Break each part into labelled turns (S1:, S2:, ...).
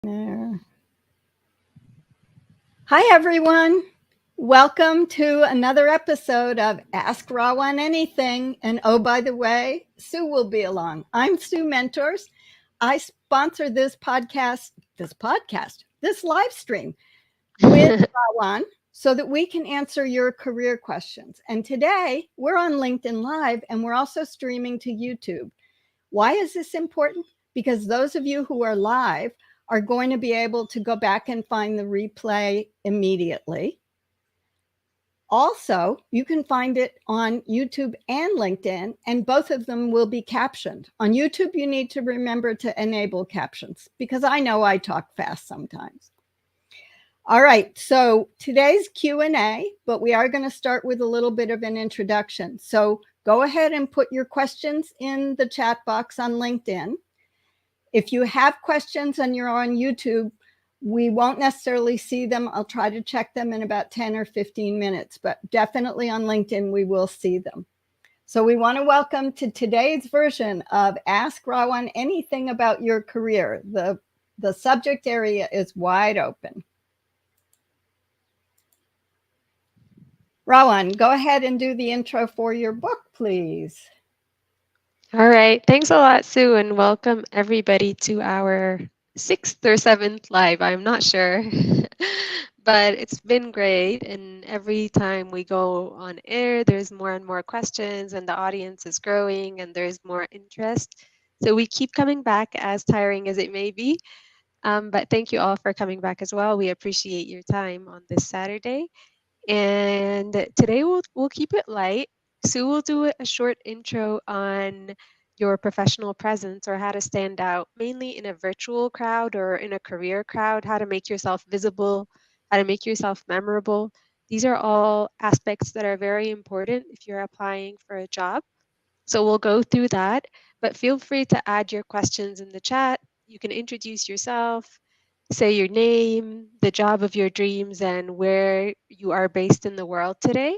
S1: There. Hi, everyone. Welcome to another episode of Ask Rawan Anything. And oh, by the way, Sue will be along. I'm Sue Mentors. I sponsor this live stream with Rawan so that we can answer your career questions. And today we're on LinkedIn Live and we're also streaming to YouTube. Why is this important? Because those of you who are live are going to be able to go back and find the replay immediately. Also, you can find it on YouTube and LinkedIn, and both of them will be captioned. On YouTube, you need to remember to enable captions because I know I talk fast sometimes. All right, so today's Q&A, but we are going to start with a little bit of an introduction. So go ahead and put your questions in the chat box on LinkedIn. If you have questions and you're on YouTube, we won't necessarily see them. I'll try to check them in about 10 or 15 minutes, but definitely on LinkedIn, we will see them. So we want to welcome to today's version of Ask Rawan Anything About Your Career. The subject area is wide open. Rawan, go ahead and do the intro for your book, please.
S2: All right. Thanks a lot, Sue, and welcome everybody to our 6th or 7th live. I'm not sure, but it's been great. And every time we go on air, there's more and more questions, and the audience is growing, and there's more interest. So we keep coming back, as tiring as it may be. But thank you all for coming back as well. We appreciate your time on this Saturday. And today we'll keep it light. Sue will do a short intro on your professional presence or how to stand out, mainly in a virtual crowd or in a career crowd, how to make yourself visible, how to make yourself memorable. These are all aspects that are very important if you're applying for a job. So we'll go through that, but feel free to add your questions in the chat. You can introduce yourself, say your name, the job of your dreams, and where you are based in the world today.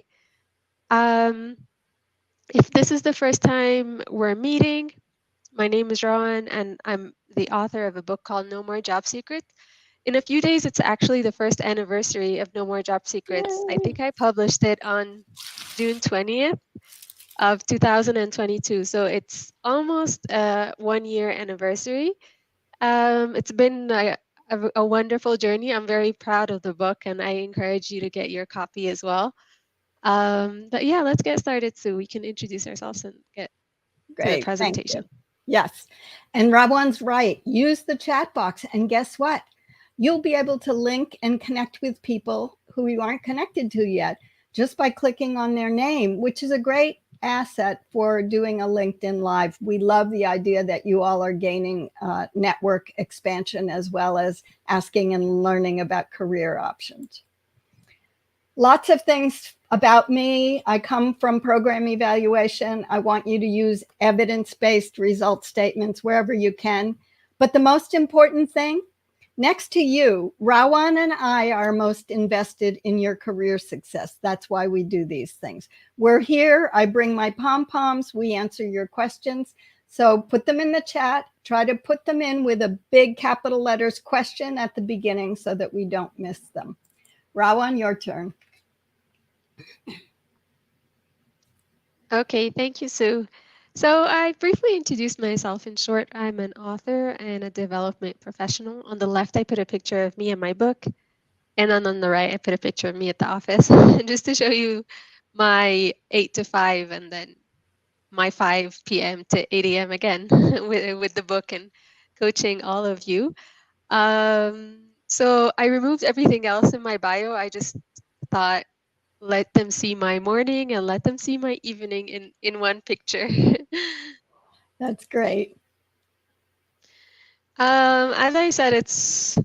S2: If this is the first time we're meeting, my name is Rawan, and I'm the author of a book called No More Job Secrets. In a few days, it's actually the first anniversary of No More Job Secrets. I think I published it on June 20th of 2022. So it's almost a 1-year anniversary. It's been a wonderful journey. I'm very proud of the book, and I encourage you to get your copy as well. But yeah, let's get started so we can introduce ourselves and get to the
S1: Great, thank you.
S2: presentation.
S1: Yes, and Rawan's right. Use the chat box, and guess what? You'll be able to link and connect with people who you aren't connected to yet just by clicking on their name, which is a great asset for doing a LinkedIn Live. We love the idea that you all are gaining network expansion as well as asking and learning about career options. Lots of things about me. I come from program evaluation. I want you to use evidence-based result statements wherever you can. But the most important thing, next to you, Rawan and I are most invested in your career success. That's why we do these things. We're here. I bring my pom-poms. We answer your questions. So put them in the chat. Try to put them in with a big capital letters question at the beginning so that we don't miss them. Rawan, your turn.
S2: Okay, thank you, Sue. So I briefly introduced myself. In short, I'm an author and a development professional. On the left, I put a picture of me and my book. And then on the right, I put a picture of me at the office just to show you my 8 to 5 and then my 5 p.m. to 8 a.m. again with the book and coaching all of you. So I removed everything else in my bio. I just thought, let them see my morning and let them see my evening in one picture.
S1: That's great.
S2: As I said, this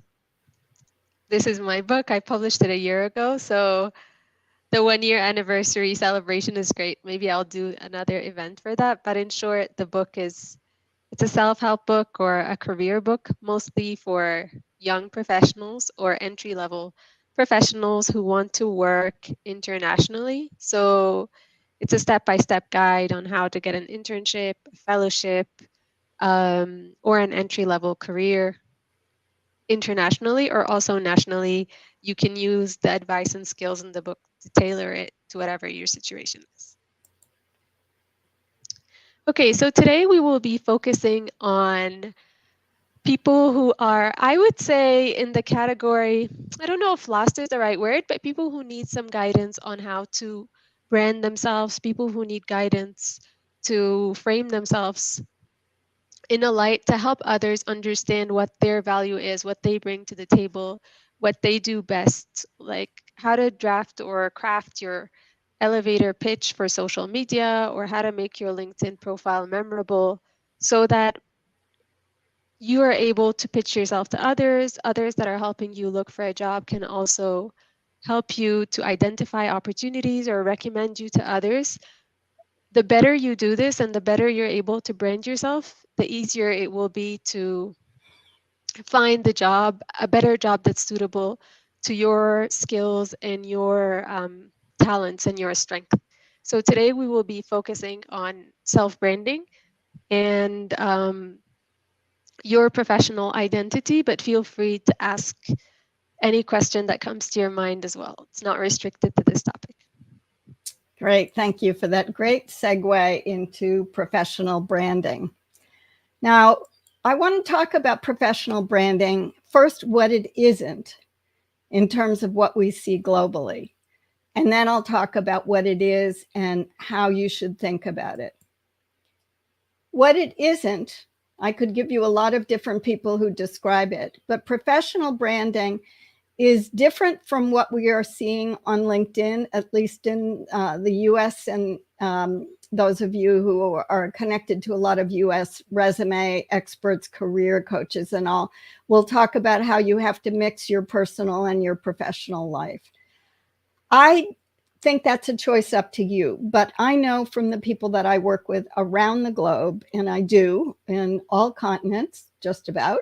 S2: is my book. I published it a year ago, so the 1-year anniversary celebration is great. Maybe I'll do another event for that. But in short, the book it's a self-help book or a career book, mostly for young professionals or entry-level professionals who want to work internationally. So it's a step-by-step guide on how to get an internship, a fellowship, or an entry-level career. internationally or also nationally, you can use the advice and skills in the book to tailor it to whatever your situation is. Okay, so today we will be focusing on people who are, I would say, in the category, I don't know if lost is the right word, but people who need some guidance on how to brand themselves, people who need guidance to frame themselves in a light to help others understand what their value is, what they bring to the table, what they do best, like how to draft or craft your elevator pitch for social media or how to make your LinkedIn profile memorable so that you are able to pitch yourself to others. Others that are helping you look for a job can also help you to identify opportunities or recommend you to others. The better you do this and the better you're able to brand yourself, the easier it will be to find the job, a better job that's suitable to your skills and your talents and your strength. So today we will be focusing on self-branding and your professional identity, but feel free to ask any question that comes to your mind as well. It's not restricted to this topic.
S1: Great. Thank you for that great segue into professional branding. Now, I want to talk about professional branding. First, what it isn't in terms of what we see globally. And then I'll talk about what it is and how you should think about it. What it isn't, I could give you a lot of different people who describe it, but professional branding is different from what we are seeing on LinkedIn, at least in the US, and those of you who are connected to a lot of US resume experts, career coaches, and all. We'll talk about how you have to mix your personal and your professional life. I think that's a choice up to you, but I know from the people that I work with around the globe, and I do in all continents, just about,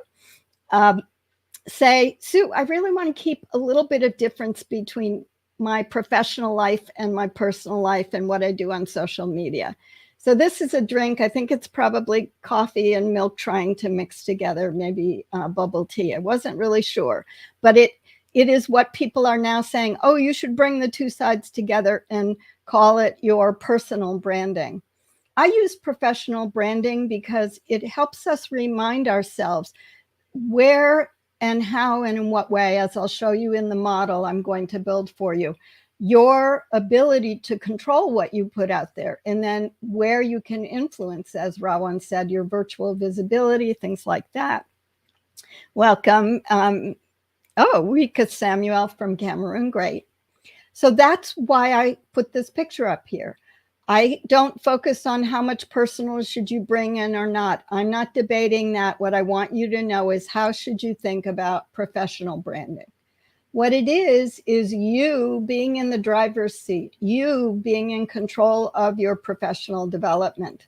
S1: say, Sue, I really want to keep a little bit of difference between my professional life and my personal life and what I do on social media. So this is a drink. I think it's probably coffee and milk trying to mix together, maybe bubble tea. I wasn't really sure, but it is what people are now saying, oh, you should bring the two sides together and call it your personal branding. I use professional branding because it helps us remind ourselves where and how and in what way, as I'll show you in the model I'm going to build for you, your ability to control what you put out there, and then where you can influence, as Rawan said, your virtual visibility, things like that. Welcome. Rika Samuel from Cameroon, great. So that's why I put this picture up here. I don't focus on how much personal should you bring in or not. I'm not debating that. What I want you to know is how should you think about professional branding? What it is you being in the driver's seat, you being in control of your professional development.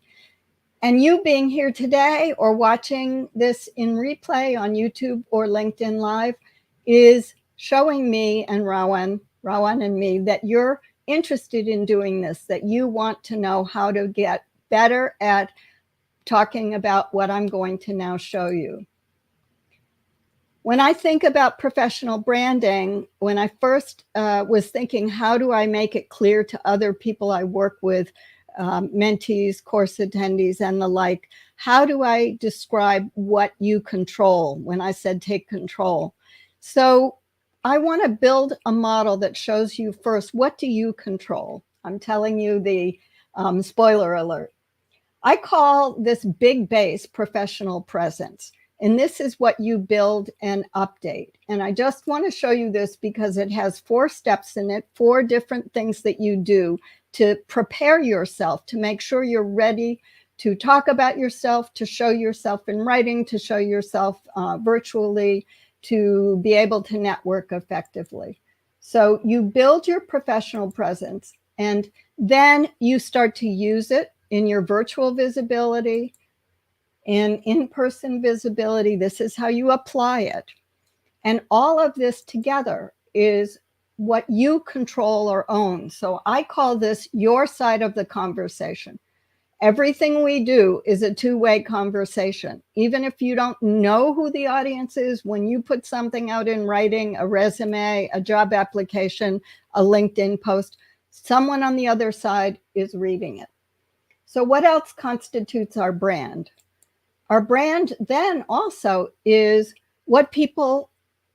S1: And you being here today or watching this in replay on YouTube or LinkedIn Live is showing me and Rawan and me that you're interested in doing this, that you want to know how to get better at talking about what I'm going to now show you. When I think about professional branding, when I first was thinking, how do I make it clear to other people I work with, mentees, course attendees, and the like, how do I describe what you control when I said take control? So I want to build a model that shows you first, what do you control? I'm telling you the spoiler alert. I call this big base professional presence. And this is what you build and update. And I just want to show you this because it has 4 steps in it, 4 different things that you do to prepare yourself, to make sure you're ready to talk about yourself, to show yourself in writing, to show yourself virtually, to be able to network effectively. So you build your professional presence, and then you start to use it in your virtual visibility and in-person visibility. This is how you apply it. And all of this together is what you control or own. So I call this your side of the conversation. Everything we do is a two-way conversation. Even if you don't know who the audience is, when you put something out in writing, a resume, a job application, a LinkedIn post, someone on the other side is reading it. So what else constitutes our brand? Our brand then also is what people,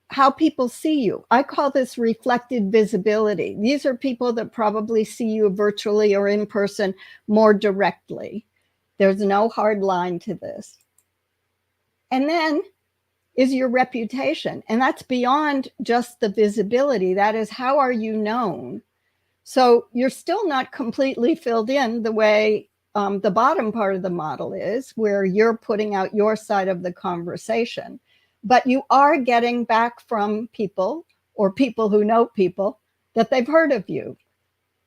S1: how people see you. I call this reflected visibility. These are people that probably see you virtually or in person more directly. There's no hard line to this. And then is your reputation. And that's beyond just the visibility. That is, how are you known? So you're still not completely filled in the way the bottom part of the model is, where you're putting out your side of the conversation. But you are getting back from people or people who know people that they've heard of you.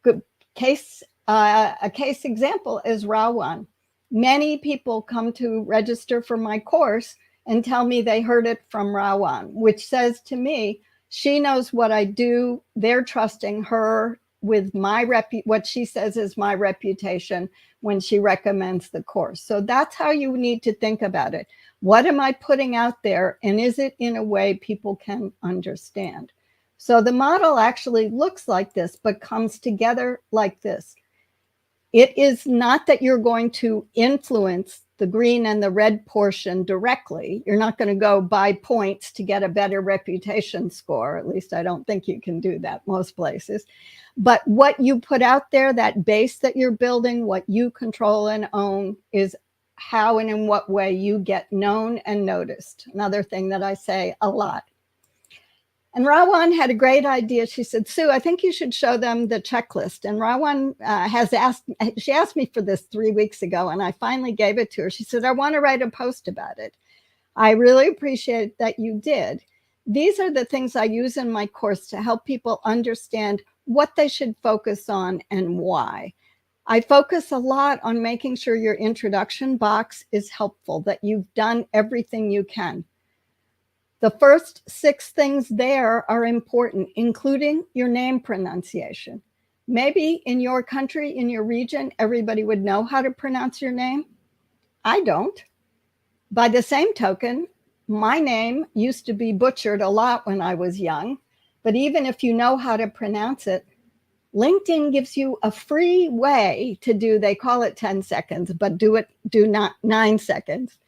S1: Good case, a case example is Rawan. Many people come to register for my course and tell me they heard it from Rawan, which says to me, she knows what I do. They're trusting her with what she says is my reputation when she recommends the course. So that's how you need to think about it. What am I putting out there? And is it in a way people can understand? So the model actually looks like this, but comes together like this. It is not that you're going to influence the green and the red portion directly. You're not going to go buy points to get a better reputation score. At least I don't think you can do that most places. But what you put out there, that base that you're building, what you control and own, is how and in what way you get known and noticed. Another thing that I say a lot. And Rawan had a great idea. She said, Sue, I think you should show them the checklist. And Rawan she asked me for this 3 weeks ago, and I finally gave it to her. She said, I want to write a post about it. I really appreciate that you did. These are the things I use in my course to help people understand what they should focus on and why. I focus a lot on making sure your introduction box is helpful, that you've done everything you can. The first 6 things there are important, including your name pronunciation. Maybe in your country, in your region, everybody would know how to pronounce your name. I don't. By the same token, my name used to be butchered a lot when I was young, but even if you know how to pronounce it, LinkedIn gives you a free way to do, they call it 10 seconds, but do not 9 seconds.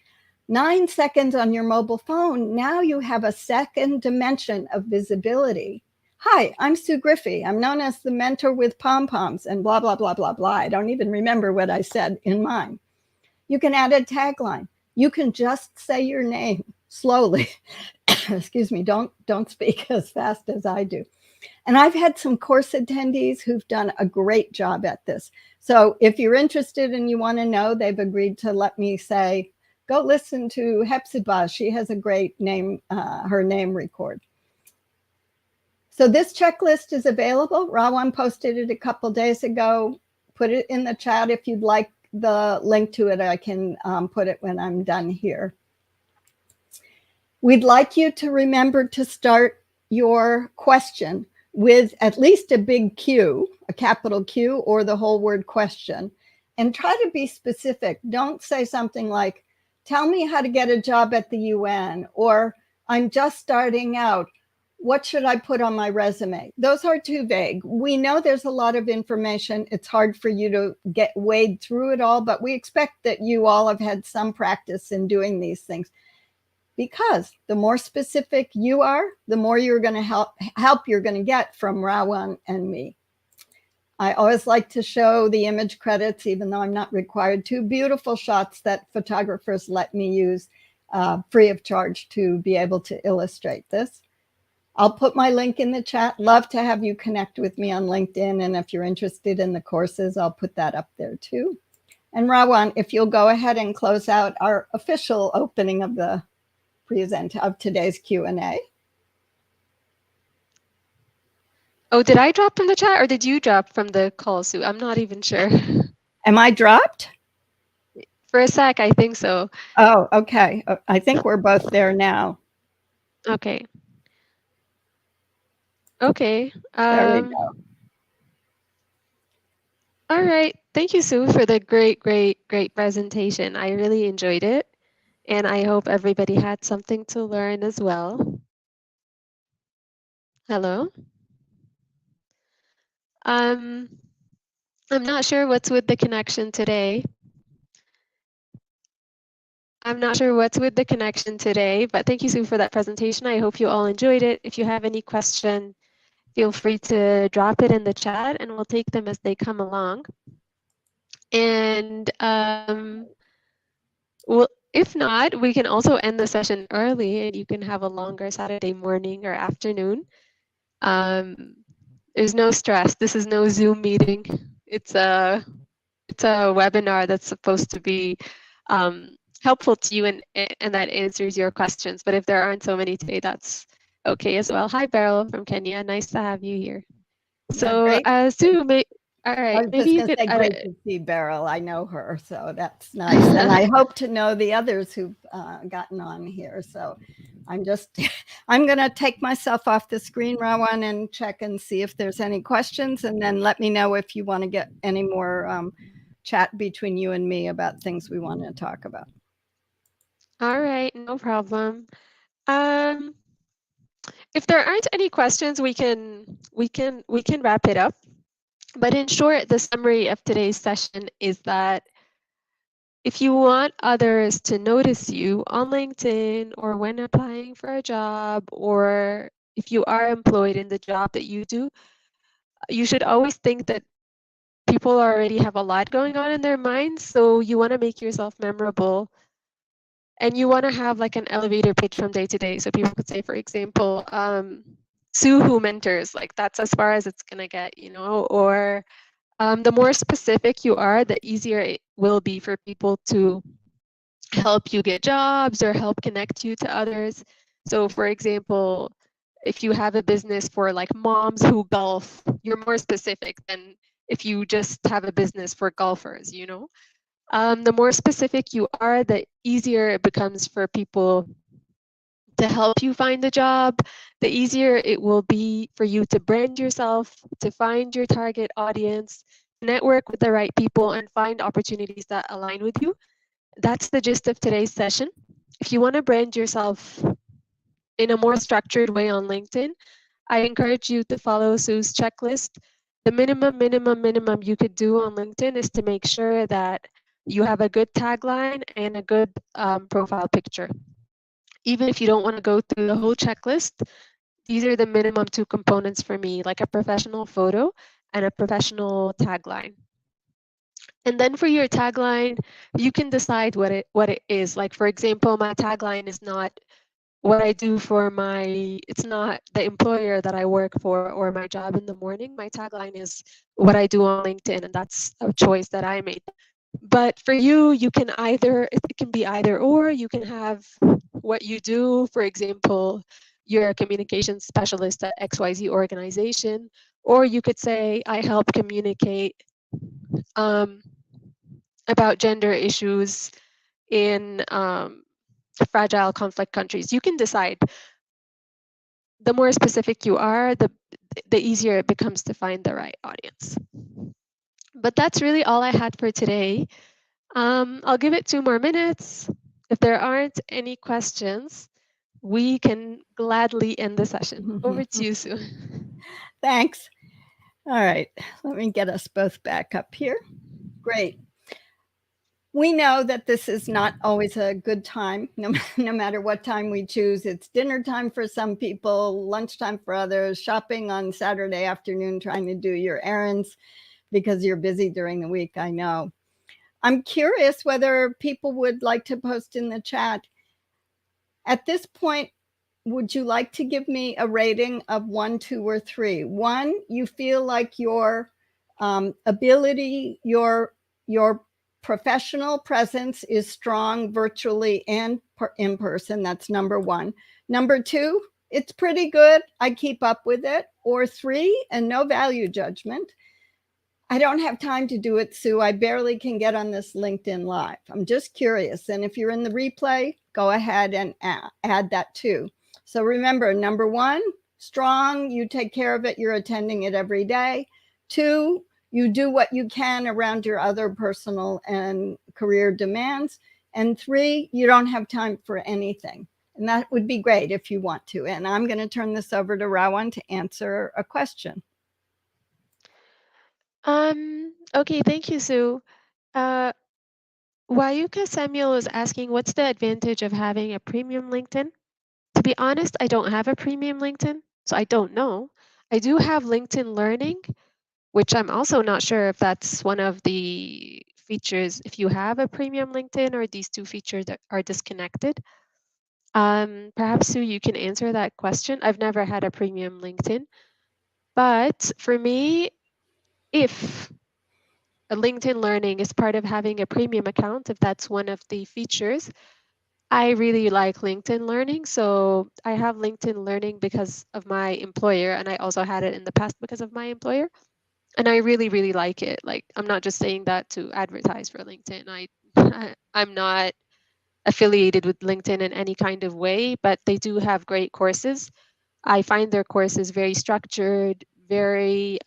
S1: 9 seconds on your mobile phone, now you have a second dimension of visibility. Hi, I'm Sue Griffey. I'm known as the mentor with pom-poms and blah, blah, blah, blah, blah. I don't even remember what I said in mine. You can add a tagline. You can just say your name slowly. Excuse me, don't speak as fast as I do. And I've had some course attendees who've done a great job at this. So if you're interested and you want to know, they've agreed to let me say, go listen to Hepzibah. She has a great name, her name record. So this checklist is available. Rawan posted it a couple days ago. Put it in the chat if you'd like the link to it. I can put it when I'm done here. We'd like you to remember to start your question with at least a big Q, a capital Q, or the whole word question. And try to be specific. Don't say something like, tell me how to get a job at the UN, or I'm just starting out. What should I put on my resume? Those are too vague. We know there's a lot of information. It's hard for you to get wade through it all, but we expect that you all have had some practice in doing these things. Because the more specific you are, the more you're going to help you're going to get from Rawan and me. I always like to show the image credits, even though I'm not required to. Beautiful shots that photographers let me use free of charge to be able to illustrate this. I'll put my link in the chat. Love to have you connect with me on LinkedIn. And if you're interested in the courses, I'll put that up there too. And Rawan, if you'll go ahead and close out our official opening of the of today's Q&A.
S2: Oh, did I drop from the chat or did you drop from the call, Sue? I'm not even sure.
S1: Am I dropped?
S2: For a sec, I think so.
S1: Oh, okay. I think we're both there now.
S2: Okay. Okay.
S1: There we go.
S2: All right. Thank you, Sue, for the great presentation. I really enjoyed it, and I hope everybody had something to learn as well. Hello? Um, I'm not sure what's with the connection today. But thank you, Sue, for that presentation. I hope you all enjoyed it. If you have any question, feel free to drop it in the chat and we'll take them as they come along. And well, if not, we can also end the session early and you can have a longer Saturday morning or afternoon. There's no stress. This is no Zoom meeting. It's a webinar that's supposed to be helpful to you and that answers your questions. But if there aren't so many today, that's okay as well. Hi, Beryl from Kenya. Nice to have you here.
S1: Yeah,
S2: So,
S1: great.
S2: Sue, all
S1: I
S2: right,
S1: was
S2: maybe
S1: just
S2: you
S1: going to
S2: could.
S1: say, great to see Beryl. I know her, so that's nice. And I hope to know the others who've gotten on here. So I'm going to take myself off the screen, Rawan, and check and see if there's any questions. And then let me know if you want to get any more chat between you and me about things we want to talk about.
S2: All right, no problem. If there aren't any questions, we can wrap it up. But in short, the summary of today's session is that if you want others to notice you on LinkedIn or when applying for a job, or if you are employed in the job that you do, you should always think that people already have a lot going on in their minds. So you want to make yourself memorable and you want to have like an elevator pitch from day to day. So people could say, for example, Sue who mentors, like that's as far as it's going to get, you know, or the more specific you are, the easier it will be for people to help you get jobs or help connect you to others. So for example, if you have a business for like moms who golf, you're more specific than if you just have a business for golfers, you know? The more specific you are, the easier it becomes for people to help you find a job, the easier it will be for you to brand yourself, to find your target audience, network with the right people, and find opportunities that align with you. That's the gist of today's session. If you want to brand yourself in a more structured way on LinkedIn, I encourage you to follow Sue's checklist. The minimum you could do on LinkedIn is to make sure that you have a good tagline and a good profile picture. Even if you don't want to go through the whole checklist, these are the minimum two components for me, like a professional photo and a professional tagline. And then for your tagline, you can decide what it is. Like for example, my tagline is not what I do for it's not the employer that I work for or my job in the morning. My tagline is what I do on LinkedIn, and that's a choice that I made. But for you, it can be either or. You can have what you do. For example, you're a communications specialist at XYZ organization, or you could say, I help communicate about gender issues in fragile conflict countries. You can decide. The more specific you are, the easier it becomes to find the right audience. But that's really all I had for today. I'll give it 2 more minutes. If there aren't any questions, we can gladly end the session. Over to you, Sue.
S1: Thanks. All right, let me get us both back up here. Great. We know that this is not always a good time, no matter what time we choose. It's dinner time for some people, lunchtime for others, shopping on Saturday afternoon, trying to do your errands because you're busy during the week, I know. I'm curious whether people would like to post in the chat. At this point, would you like to give me a rating of 1, 2, or 3? 1, you feel like your ability, your professional presence is strong virtually and in person. That's number 1. Number 2, it's pretty good. I keep up with it. Or 3, and no value judgment, I don't have time to do it, Sue. I barely can get on this LinkedIn Live. I'm just curious. And if you're in the replay, go ahead and add that too. So remember, number 1, strong, you take care of it, you're attending it every day. 2, You do what you can around your other personal and career demands. And 3, you don't have time for anything. And that would be great if you want to. And I'm going to turn this over to Rawan to answer a question.
S2: Okay, thank you, Sue. Uh, Wayuka Samuel was asking, what's the advantage of having a premium LinkedIn? To be honest, I don't have a premium LinkedIn, so I don't know. I do have LinkedIn Learning, which I'm also not sure if that's one of the features, if you have a premium LinkedIn, or these two features that are disconnected. Perhaps, Sue, you can answer that question. I've never had a premium LinkedIn, but for me, if a LinkedIn Learning is part of having a premium account, if that's one of the features, I really like LinkedIn Learning. So I have LinkedIn Learning because of my employer, and I also had it in the past because of my employer. And I really, really like it. Like, I'm not just saying that to advertise for LinkedIn. I'm not affiliated with LinkedIn in any kind of way, but they do have great courses. I find their courses very structured, very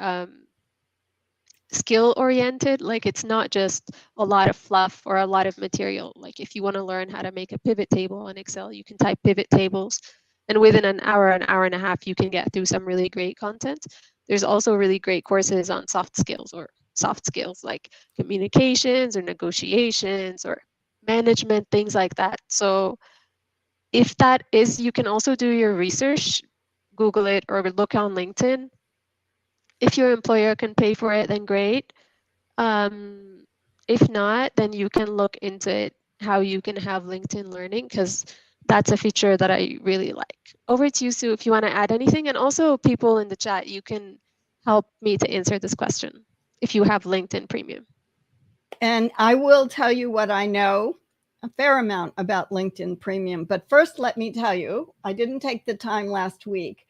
S2: skill oriented. Like, it's not just a lot of fluff or a lot of material. Like, if you want to learn how to make a pivot table in Excel, you can type pivot tables, and within an hour and a half, you can get through some really great content. There's also really great courses on soft skills like communications or negotiations or management, things like that. So if that is, you can also do your research, Google it or look on LinkedIn. If your employer can pay for it, then great. Um, if not, then you can look into it, how you can have LinkedIn Learning, because that's a feature that I really like. Over to you, Sue, if you want to add anything. And also, people in the chat, you can help me to answer this question if you have LinkedIn Premium.
S1: And I will tell you what I know a fair amount about LinkedIn Premium. But first, let me tell you, I didn't take the time last week,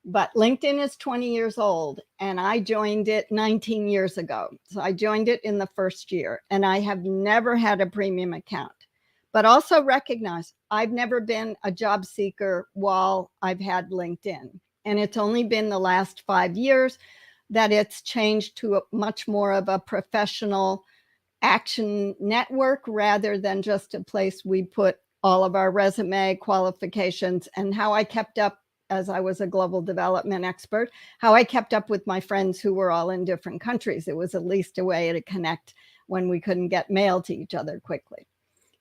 S1: but LinkedIn is 20 years old and I joined it 19 years ago. So I joined it in the first year and I have never had a premium account. But also recognize I've never been a job seeker while I've had LinkedIn. And it's only been the last 5 years that it's changed to a much more of a professional action network rather than just a place we put all of our resume qualifications. And how I kept up, as I was a global development expert, how I kept up with my friends who were all in different countries. It was at least a way to connect when we couldn't get mail to each other quickly.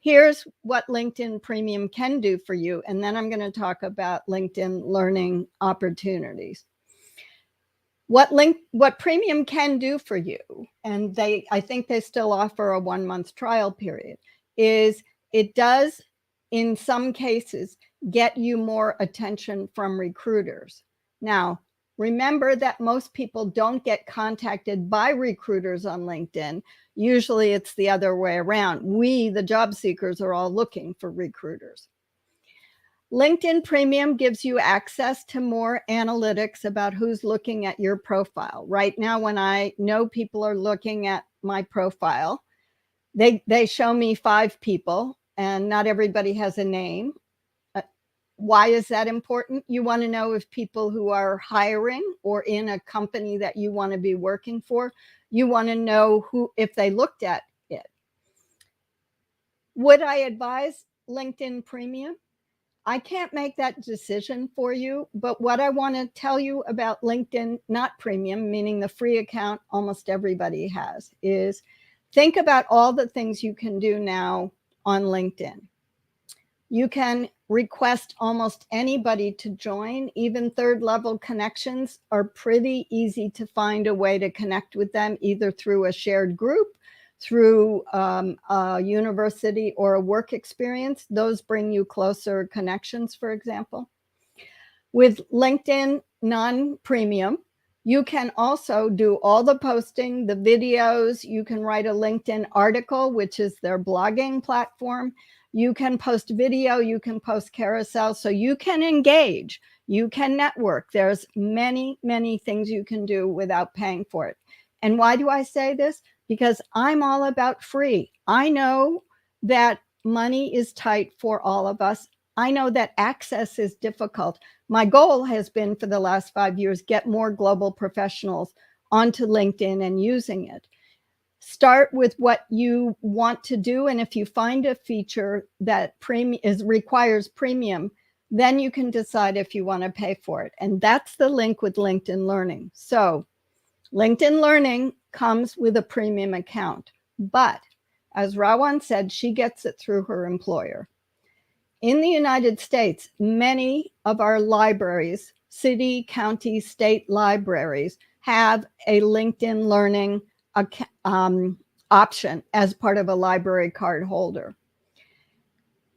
S1: Here's what LinkedIn Premium can do for you. And then I'm going to talk about LinkedIn Learning opportunities. What Premium can do for you, and I think they still offer a 1-month trial period, is it does in some cases get you more attention from recruiters. Now, remember that most people don't get contacted by recruiters on LinkedIn. Usually it's the other way around. We, the job seekers, are all looking for recruiters. LinkedIn Premium gives you access to more analytics about who's looking at your profile. Right now, when I know people are looking at my profile, they show me 5 people, and not everybody has a name. Why is that important? You want to know if people who are hiring or in a company that you want to be working for, you want to know who, if they looked at it. Would I advise LinkedIn Premium? I can't make that decision for you, but what I want to tell you about LinkedIn, not Premium, meaning the free account almost everybody has, is think about all the things you can do now on LinkedIn. You can request almost anybody to join. Even third-level connections are pretty easy to find a way to connect with them, either through a shared group, through a university or a work experience. Those bring you closer connections, for example. With LinkedIn non-premium, you can also do all the posting, the videos. You can write a LinkedIn article, which is their blogging platform. You can post video, you can post carousel, so you can engage, you can network. There's many, many things you can do without paying for it. And why do I say this? Because I'm all about free. I know that money is tight for all of us. I know that access is difficult. My goal has been for the last 5 years, get more global professionals onto LinkedIn and using it. Start with what you want to do, and if you find a feature that requires premium, then you can decide if you want to pay for it. And that's the link with LinkedIn Learning. So LinkedIn Learning comes with a premium account, but as Rawan said, she gets it through her employer. In the United States, many of our libraries, city, county, state libraries, have a LinkedIn Learning option as part of a library card holder.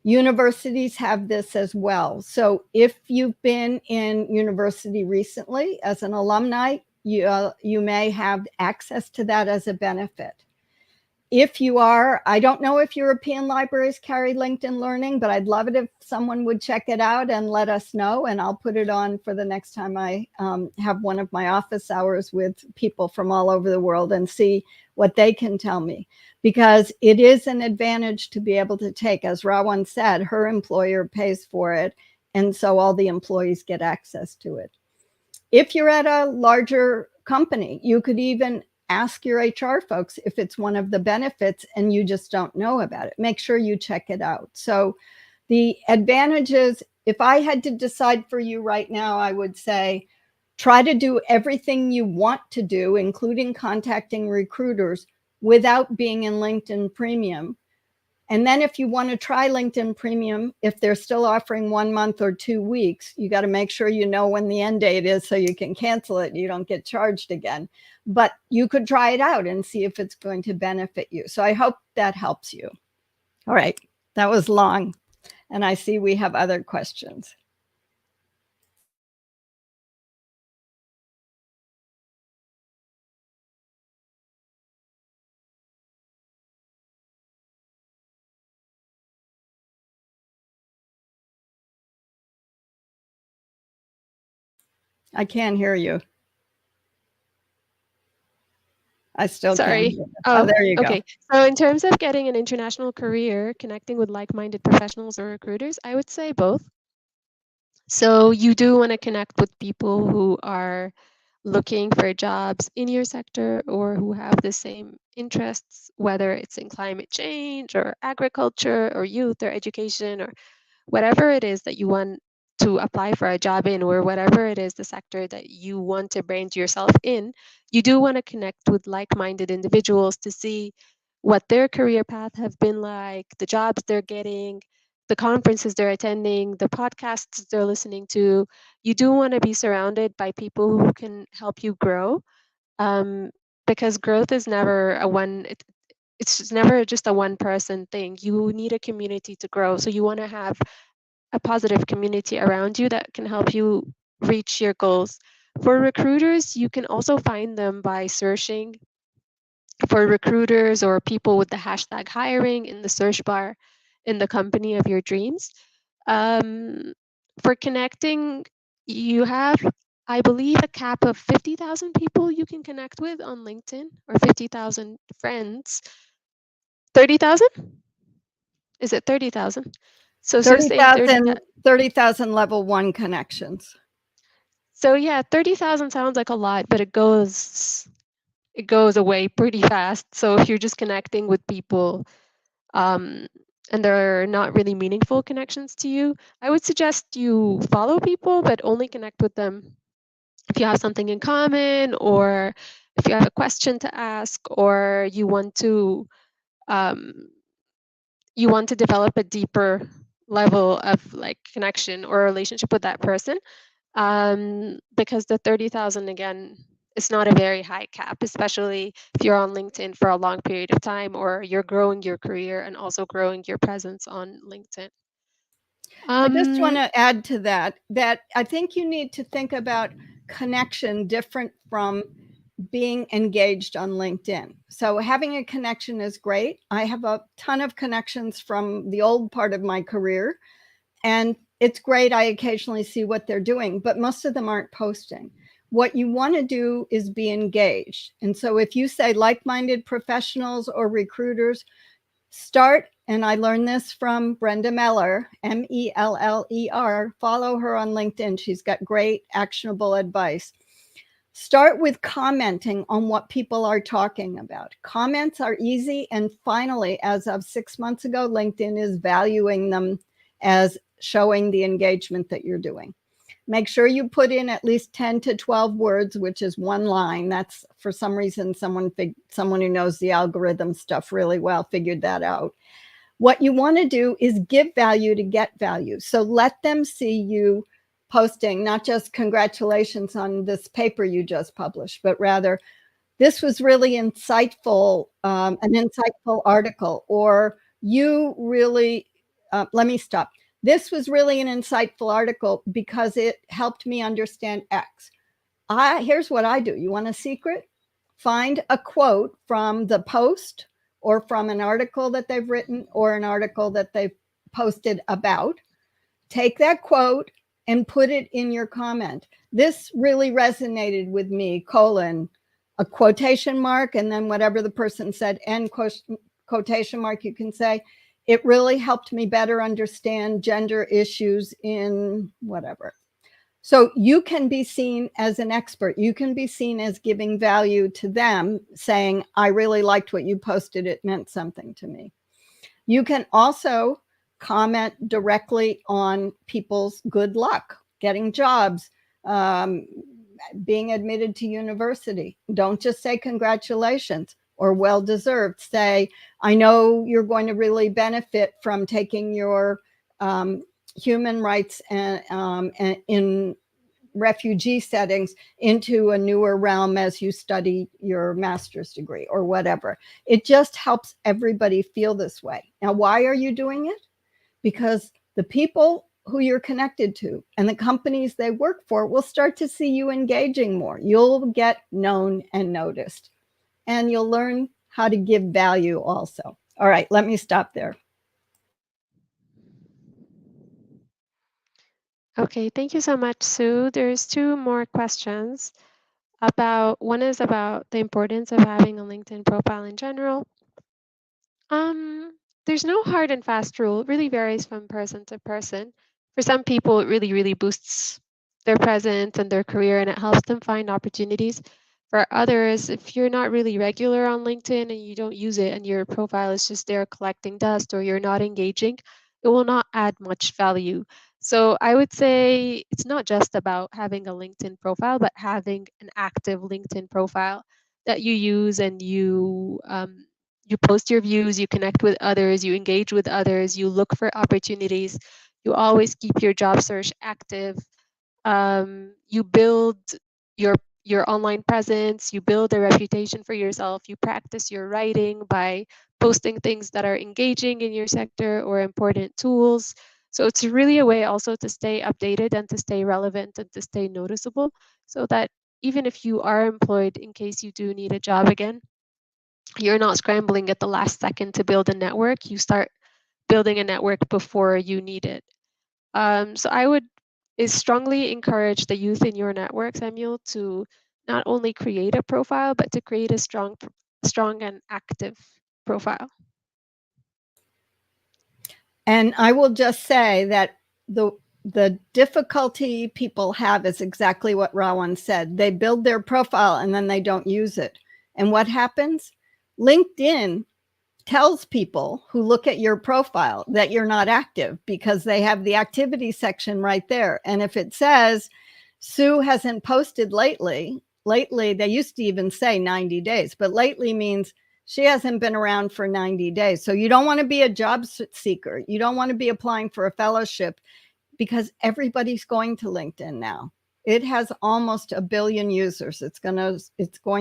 S1: Universities have this as well. So if you've been in university recently as an alumni, you may have access to that as a benefit. If you are, I don't know if European libraries carry LinkedIn Learning, but I'd love it if someone would check it out and let us know, and I'll put it on for the next time I have one of my office hours with people from all over the world and see what they can tell me, because it is an advantage to be able to take. As Rawan said, her employer pays for it, and so all the employees get access to it. If you're at a larger company, you could even ask your HR folks if it's one of the benefits and you just don't know about it. Make sure you check it out. So the advantages, if I had to decide for you right now, I would say try to do everything you want to do, including contacting recruiters, without being in LinkedIn Premium. And then if you want to try LinkedIn Premium, if they're still offering 1 month or 2 weeks, you got to make sure you know when the end date is so you can cancel it and you don't get charged again. But you could try it out and see if it's going to benefit you. So I hope that helps you. All right, that was long. And I see we have other questions. I can't hear you. I still
S2: Sorry.
S1: can't hear you. Oh, there you
S2: okay.
S1: go.
S2: So in terms of getting an international career, connecting with like-minded professionals or recruiters, I would say both. So you do want to connect with people who are looking for jobs in your sector or who have the same interests, whether it's in climate change or agriculture or youth or education or whatever it is that you want to apply for a job in, or whatever it is the sector that you want to brand yourself in, you do want to connect with like-minded individuals to see what their career path have been like, the jobs they're getting, the conferences they're attending, the podcasts they're listening to. You do want to be surrounded by people who can help you grow, because growth is never it's just never just a one person thing. You need a community to grow. So you want to have a positive community around you that can help you reach your goals. For recruiters, you can also find them by searching for recruiters or people with the hashtag hiring in the search bar in the company of your dreams. For connecting, you have, I believe, a cap of 50,000 people you can connect with on LinkedIn, or 50,000 friends. 30,000? Is it 30,000? So
S1: 30,000 30,000 level 1 connections.
S2: So yeah, 30,000 sounds like a lot, but it goes away pretty fast. So if you're just connecting with people, and they're not really meaningful connections to you, I would suggest you follow people, but only connect with them if you have something in common, or if you have a question to ask, or um, you want to develop a deeper level of like connection or relationship with that person. Because the 30,000, again, is not a very high cap, especially if you're on LinkedIn for a long period of time, or you're growing your career and also growing your presence on LinkedIn.
S1: I just want to add to that I think you need to think about connection different from being engaged on LinkedIn. So having a connection is great. I have a ton of connections from the old part of my career, and it's great. I occasionally see what they're doing, but most of them aren't posting. What you want to do is be engaged. And so if you say like-minded professionals or recruiters, start, and I learned this from Brenda Meller, Meller, follow her on LinkedIn. She's got great actionable advice. Start with commenting on what people are talking about. Comments are easy. And finally, as of 6 months ago, LinkedIn is valuing them as showing the engagement that you're doing. Make sure you put in at least 10 to 12 words, which is one line. That's for some reason, someone who knows the algorithm stuff really well figured that out. What you want to do is give value to get value. So let them see you posting, not just congratulations on this paper you just published, but rather, this was really insightful, an insightful article, or you really, let me stop. This was really an insightful article because it helped me understand X. Here's what I do. You want a secret? Find a quote from the post or from an article that they've written or an article that they've posted about. Take that quote and put it in your comment. This really resonated with me, colon, a quotation mark, and then whatever the person said, end quotation mark, you can say. It really helped me better understand gender issues in whatever. So you can be seen as an expert. You can be seen as giving value to them, saying, I really liked what you posted. It meant something to me. You can also comment directly on people's good luck, getting jobs, being admitted to university. Don't just say congratulations or well deserved. Say, I know you're going to really benefit from taking your human rights and in refugee settings into a newer realm as you study your master's degree or whatever. It just helps everybody feel this way. Now, why are you doing it? Because the people who you're connected to and the companies they work for will start to see you engaging more. You'll get known and noticed, and you'll learn how to give value also. All right, let me stop there.
S2: Okay, thank you so much, Sue. There's two more questions. One is about the importance of having a LinkedIn profile in general. There's no hard and fast rule. It really varies from person to person. For some people, it really, really boosts their presence and their career, and it helps them find opportunities. For others, if you're not really regular on LinkedIn and you don't use it and your profile is just there collecting dust or you're not engaging, it will not add much value. So I would say it's not just about having a LinkedIn profile, but having an active LinkedIn profile that you use and you post your views, you connect with others, you engage with others, you look for opportunities, you always keep your job search active, you build your your online presence, you build a reputation for yourself, you practice your writing by posting things that are engaging in your sector or important tools. So it's really a way also to stay updated and to stay relevant and to stay noticeable so that even if you are employed, in case you do need a job again, you're not scrambling at the last second to build a network. You start building a network before you need it. So I would is strongly encourage the youth in your network, Samuel, to not only create a profile, but to create a strong and active profile.
S1: And I will just say that the difficulty people have is exactly what Rawan said. They build their profile and then they don't use it. And what happens? LinkedIn tells people who look at your profile that you're not active because they have the activity section right there. And if it says Sue hasn't posted lately, they used to even say 90 days, but lately means she hasn't been around for 90 days. So you don't want to be a job seeker. You don't want to be applying for a fellowship because everybody's going to LinkedIn now. It has almost 1 billion users. It's going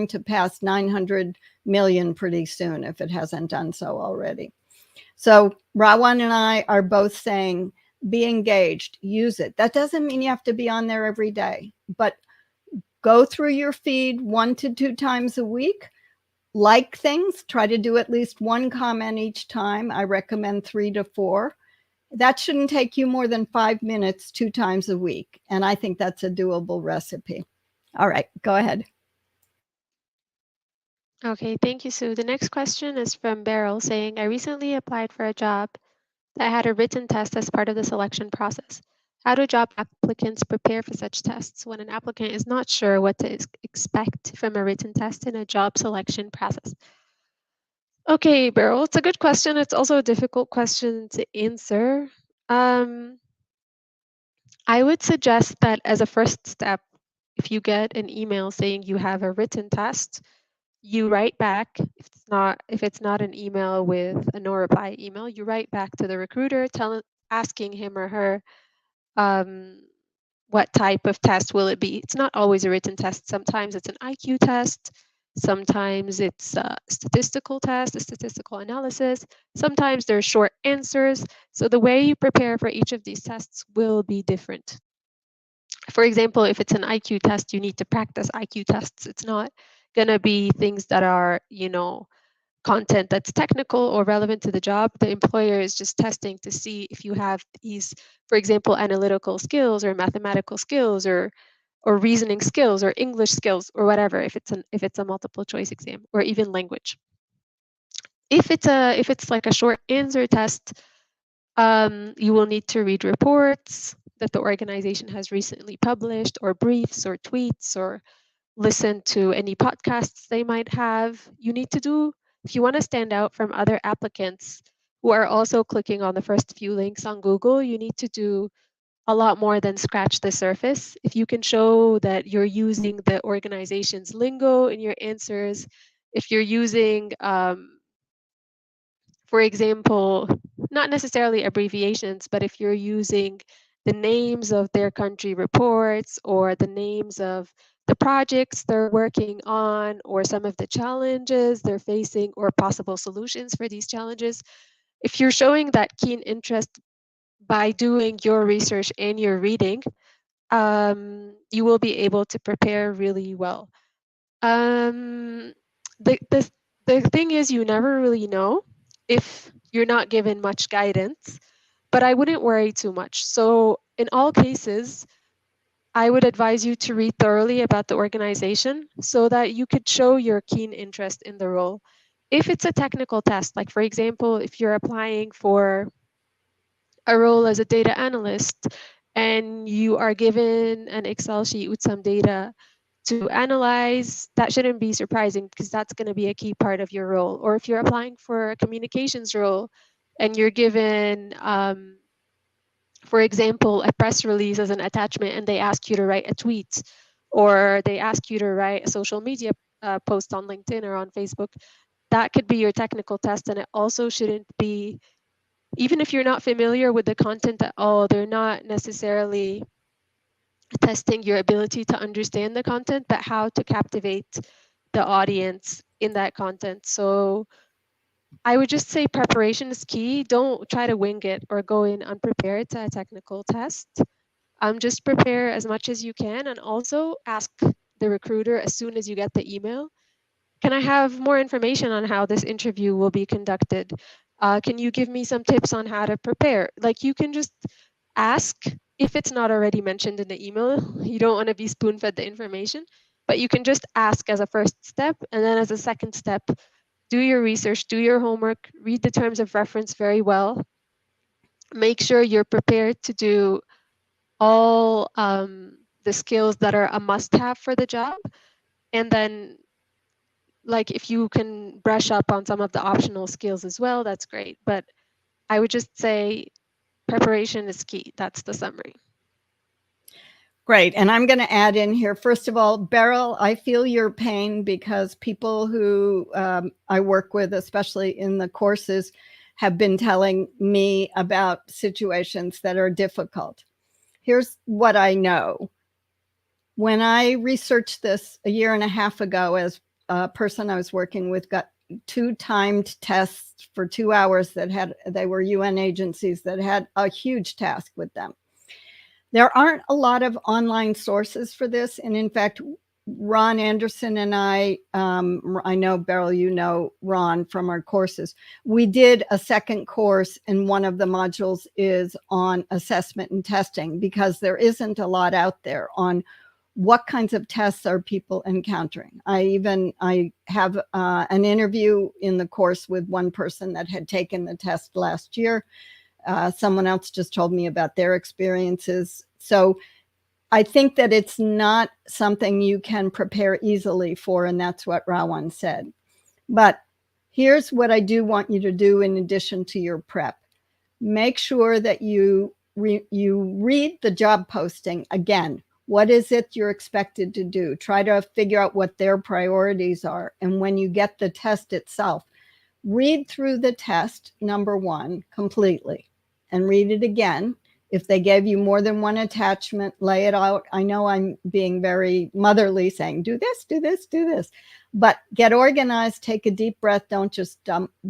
S1: to pass 900 million pretty soon if it hasn't done so already. So Rawan and I are both saying be engaged, use it. That doesn't mean you have to be on there every day, but go through your feed 1 to 2 times a week. Like things, try to do at least 1 comment each time. I recommend 3 to 4. That shouldn't take you more than 5 minutes 2 times a week. And I think that's a doable recipe. All right, go ahead.
S2: Okay, thank you, Sue. The next question is from Beryl saying, I recently applied for a job that had a written test as part of the selection process. How do job applicants prepare for such tests when an applicant is not sure what to expect from a written test in a job selection process? Okay, Beryl, it's a good question. It's also a difficult question to answer. Um, I would suggest that as a first step, if you get an email saying you have a written test, you write back. If it's not an email with a no reply email, you write back to the recruiter, asking him or her um, what type of test will it be. It's not always a written test. Sometimes it's an IQ test. Sometimes it's a statistical test, a statistical analysis. Sometimes there's short answers. So the way you prepare for each of these tests will be different. For example, if it's an IQ test, you need to practice IQ tests. It's not going to be things that are, content that's technical or relevant to the job. The employer is just testing to see if you have these, for example, analytical skills or mathematical skills or reasoning skills or English skills or whatever, if it's a multiple choice exam or even language. If it's like a short answer test, you will need to read reports that the organization has recently published, or briefs or tweets, or listen to any podcasts they might have. You need to do, if you want to stand out from other applicants who are also clicking on the first few links on Google, you need to do a lot more than scratch the surface. If you can show that you're using the organization's lingo in your answers, if you're using, for example, not necessarily abbreviations, but if you're using the names of their country reports or the names of the projects they're working on or some of the challenges they're facing or possible solutions for these challenges, if you're showing that keen interest by doing your research and your reading, you will be able to prepare really well. Um, the, the, the thing is, you never really know if you're not given much guidance, but I wouldn't worry too much. So in all cases, I would advise you to read thoroughly about the organization so that you could show your keen interest in the role. If it's a technical test, like for example, if you're applying for a role as a data analyst and you are given an Excel sheet with some data to analyze, that shouldn't be surprising because that's going to be a key part of your role. Or if you're applying for a communications role and you're given, for example, a press release as an attachment and they ask you to write a tweet or they ask you to write a social media post on LinkedIn or on Facebook, that could be your technical test. And it also shouldn't be, even if you're not familiar with the content at all, they're not necessarily testing your ability to understand the content, but how to captivate the audience in that content. So I would just say preparation is key. Don't try to wing it or go in unprepared to a technical test. Just prepare as much as you can and also ask the recruiter as soon as you get the email, can I have more information on how this interview will be conducted? Can you give me some tips on how to prepare? Like you can just ask if it's not already mentioned in the email. You don't want to be spoon fed the information, but you can just ask as a first step. And then as a second step, do your research, do your homework, read the terms of reference very well. Make sure you're prepared to do all the skills that are a must have for the job. And then like if you can brush up on some of the optional skills as well, that's great. But I would just say preparation is key. That's the summary.
S1: Great. And I'm going to add in here, first of all, Beryl, I feel your pain because people who I work with, especially in the courses, have been telling me about situations that are difficult. Here's what I know. When I researched this a year and a half ago, as a person I was working with got 2 timed tests for 2 hours they were UN agencies that had a huge task with them. There aren't a lot of online sources for this. And in fact, Ron Anderson and I know, Beryl, you know Ron from our courses. We did a second course, and one of the modules is on assessment and testing because there isn't a lot out there on what kinds of tests are people encountering. I have an interview in the course with one person that had taken the test last year. Someone else just told me about their experiences. So I think that it's not something you can prepare easily for, and that's what Rawan said. But here's what I do want you to do in addition to your prep. Make sure that you read the job posting again. What is it you're expected to do? Try to figure out what their priorities are. And when you get the test itself, read through the test, number one, completely, and read it again. If they gave you more than one attachment, lay it out. I know I'm being very motherly saying, do this, do this, do this. But get organized, take a deep breath. Don't just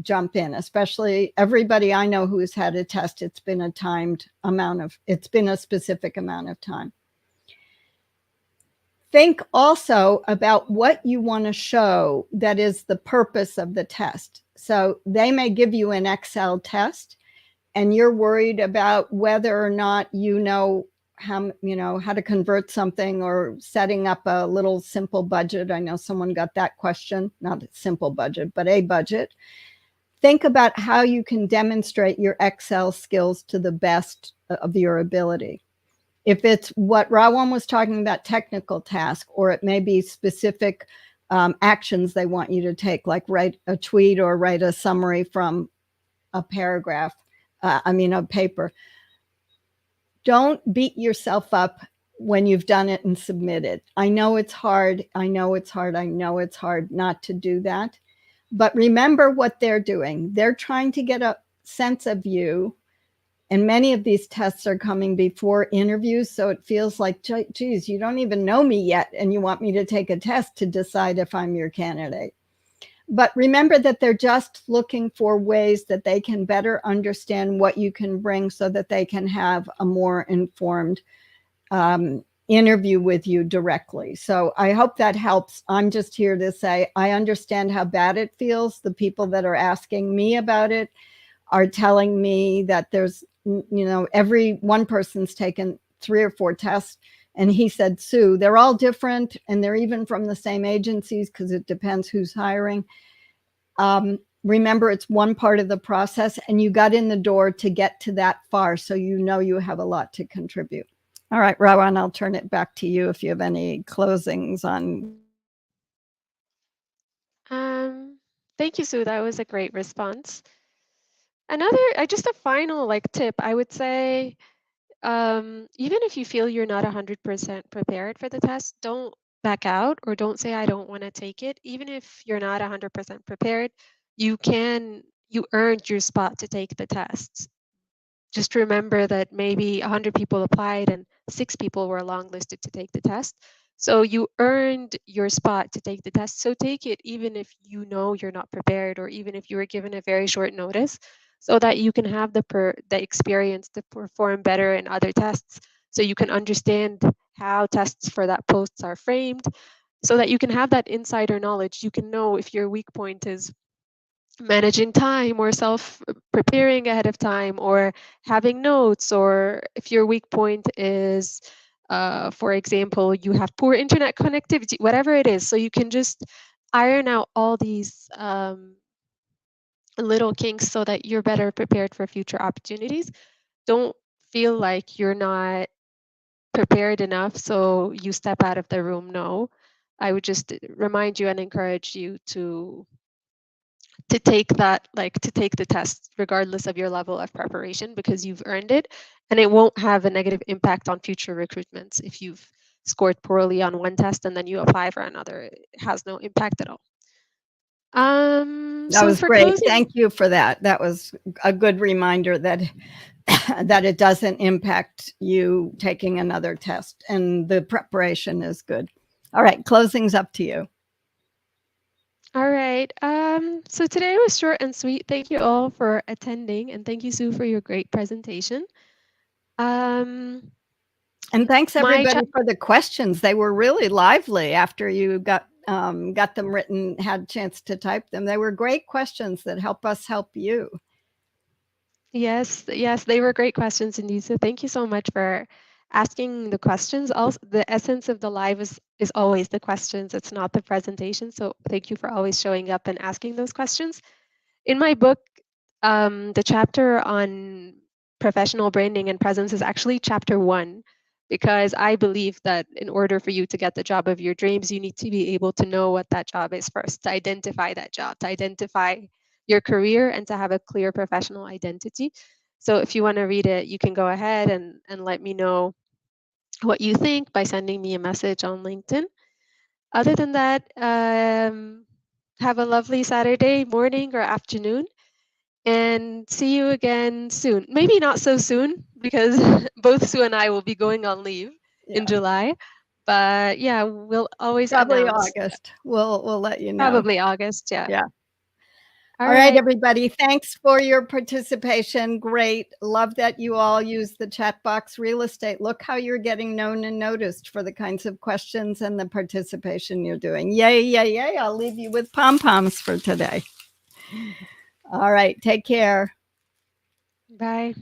S1: jump in, especially everybody I know who's had a test. It's been it's been a specific amount of time. Think also about what you want to show that is the purpose of the test. So they may give you an Excel test and you're worried about whether or not you know how to convert something or setting up a little simple budget. I know someone got that question, not a simple budget, but a budget. Think about how you can demonstrate your Excel skills to the best of your ability. If it's what Rawan was talking about, technical task, or it may be specific actions they want you to take, like write a tweet or write a summary from a paragraph, a paper. Don't beat yourself up when you've done it and submitted. I know it's hard. I know it's hard. I know it's hard not to do that. But remember what they're doing. They're trying to get a sense of you. And many of these tests are coming before interviews. So it feels like, geez, you don't even know me yet. And you want me to take a test to decide if I'm your candidate. But remember that they're just looking for ways that they can better understand what you can bring so that they can have a more informed interview with you directly. So I hope that helps. I'm just here to say, I understand how bad it feels. The people that are asking me about it are telling me that there's, every one person's taken 3 or 4 tests. And he said, Sue, they're all different. And they're even from the same agencies because it depends who's hiring. Remember, it's one part of the process and you got in the door to get to that far. So you have a lot to contribute. All right, Rawan, I'll turn it back to you if you have any closings on.
S2: Thank you, Sue. That was a great response. Just a final tip, I would say, even if you feel you're not 100% prepared for the test, don't back out or don't say, I don't want to take it. Even if you're not 100% prepared, you earned your spot to take the test. Just remember that maybe 100 people applied and 6 people were longlisted to take the test. So you earned your spot to take the test. So take it even if you know you're not prepared or even if you were given a very short notice so that you can have the experience to perform better in other tests. So you can understand how tests for that posts are framed so that you can have that insider knowledge. You can know if your weak point is managing time or self preparing ahead of time or having notes, or if your weak point is for example you have poor internet connectivity, whatever it is, so you can just iron out all these little kinks so that you're better prepared for future opportunities. Don't feel like you're not prepared enough so you step out of the room. No, I would just remind you and encourage you to take the test regardless of your level of preparation because you've earned it, and it won't have a negative impact on future recruitments. If you've scored poorly on one test and then you apply for another, it has no impact at all.
S1: That
S2: So
S1: was
S2: for
S1: great.
S2: closing,
S1: Thank you for that. That was a good reminder that that it doesn't impact you taking another test, and the preparation is good. All right, closing's up to you.
S2: all right. So today was short and sweet. Thank you all for attending, and thank you, Sue, for your great presentation. Um,
S1: And thanks
S2: my
S1: everybody for the questions. They were really lively after you got them written, had a chance to type them. They were great questions that help us help you.
S2: Yes, yes, they were great questions indeed. So thank you so much for asking the questions. Also, the essence of the live is always the questions. It's not the presentation. So thank you for always showing up and asking those questions. In my book, the chapter on professional branding and presence is actually chapter 1, because I believe that in order for you to get the job of your dreams, you need to be able to know what that job is first, to identify that job, to identify your career, and to have a clear professional identity. So if you want to read it, you can go ahead and let me know what you think by sending me a message on LinkedIn. Other than that, have a lovely Saturday morning or afternoon, and see you again soon. Maybe not so soon, because both Sue and I will be going on leave in
S1: Yeah,
S2: July. But yeah, we'll always
S1: probably
S2: announce.
S1: August. We'll let you know.
S2: Probably August, yeah.
S1: Yeah.
S2: All
S1: All right,
S2: right.
S1: everybody. Thanks for your participation. Great. Love that you all use the chat box. Real estate. Look how you're getting known and noticed for the kinds of questions and the participation you're doing. Yay, yay, yay. I'll leave you with pom-poms for today. All right. Take care.
S2: Bye.